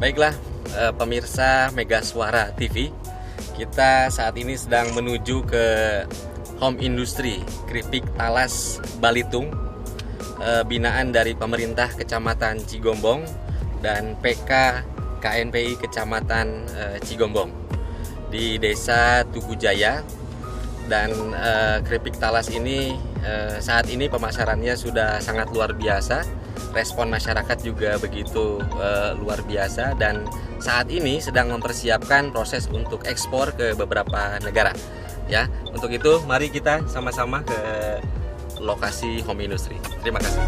Baiklah, pemirsa Mega Suara TV, kita saat ini sedang menuju ke Home Industry Kripik Talas Balitung, binaan dari pemerintah Kecamatan Cigombong dan PK KNPI Kecamatan Cigombong di Desa Tugu Jaya. Dan keripik talas ini saat ini pemasarannya sudah sangat luar biasa, respon masyarakat juga begitu luar biasa, dan saat ini sedang mempersiapkan proses untuk ekspor ke beberapa negara. Ya, untuk itu mari kita sama-sama ke lokasi Home Industry. Terima kasih.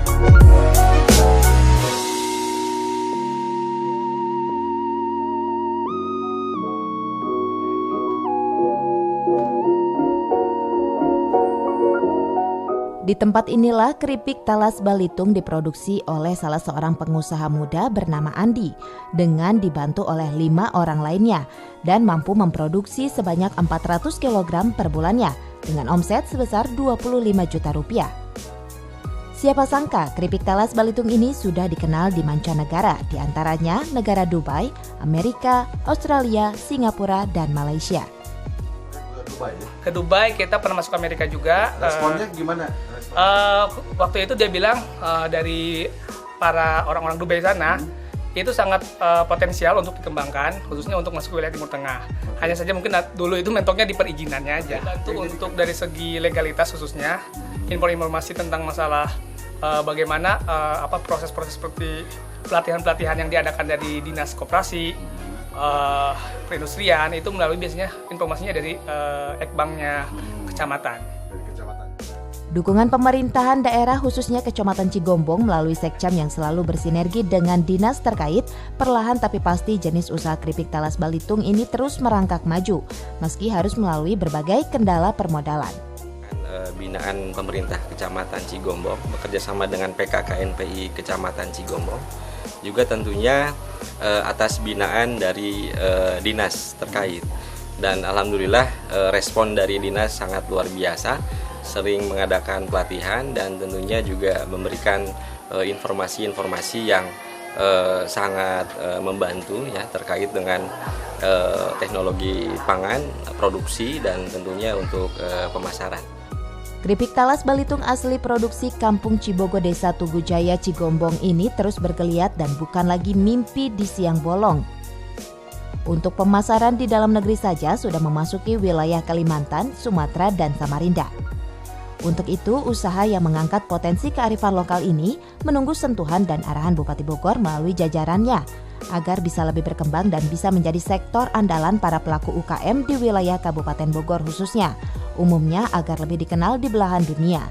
Di tempat inilah keripik talas Balitung diproduksi oleh salah seorang pengusaha muda bernama Andi dengan dibantu oleh 5 orang lainnya dan mampu memproduksi sebanyak 400 kg per bulannya dengan omset sebesar 25 juta rupiah. Siapa sangka keripik talas Balitung ini sudah dikenal di mancanegara, diantaranya negara Dubai, Amerika, Australia, Singapura, dan Malaysia. Ke Dubai, kita pernah masuk Amerika juga. Responnya gimana? Waktu itu dia bilang dari para orang-orang Dubai sana itu sangat potensial untuk dikembangkan, khususnya untuk masuk ke wilayah Timur Tengah. Hanya saja mungkin dulu itu mentoknya di perizinannya aja. Itu untuk dari segi legalitas khususnya, informasi tentang masalah bagaimana proses-proses seperti pelatihan-pelatihan yang diadakan dari Dinas Koperasi, perindustrian, itu melalui biasanya informasinya dari Ekbangnya kecamatan. Dukungan pemerintahan daerah khususnya Kecamatan Cigombong melalui Sekcam yang selalu bersinergi dengan dinas terkait, perlahan tapi pasti jenis usaha keripik talas Balitung ini terus merangkak maju meski harus melalui berbagai kendala permodalan. Binaan pemerintah Kecamatan Cigombong bekerja sama dengan PK KNPI Kecamatan Cigombong, juga tentunya atas binaan dari dinas terkait, dan alhamdulillah respon dari dinas sangat luar biasa, sering mengadakan pelatihan dan tentunya juga memberikan informasi-informasi yang sangat membantu ya terkait dengan teknologi pangan, produksi, dan tentunya untuk pemasaran. Keripik talas Balitung asli produksi Kampung Cibogo Desa Tugu Jaya Cigombong ini terus bergeliat dan bukan lagi mimpi di siang bolong. Untuk pemasaran di dalam negeri saja sudah memasuki wilayah Kalimantan, Sumatera, dan Samarinda. Untuk itu, usaha yang mengangkat potensi kearifan lokal ini menunggu sentuhan dan arahan Bupati Bogor melalui jajarannya agar bisa lebih berkembang dan bisa menjadi sektor andalan para pelaku UKM di wilayah Kabupaten Bogor khususnya, umumnya agar lebih dikenal di belahan dunia.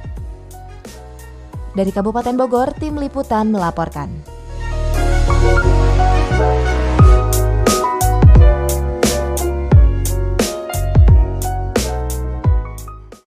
Dari Kabupaten Bogor, tim liputan melaporkan.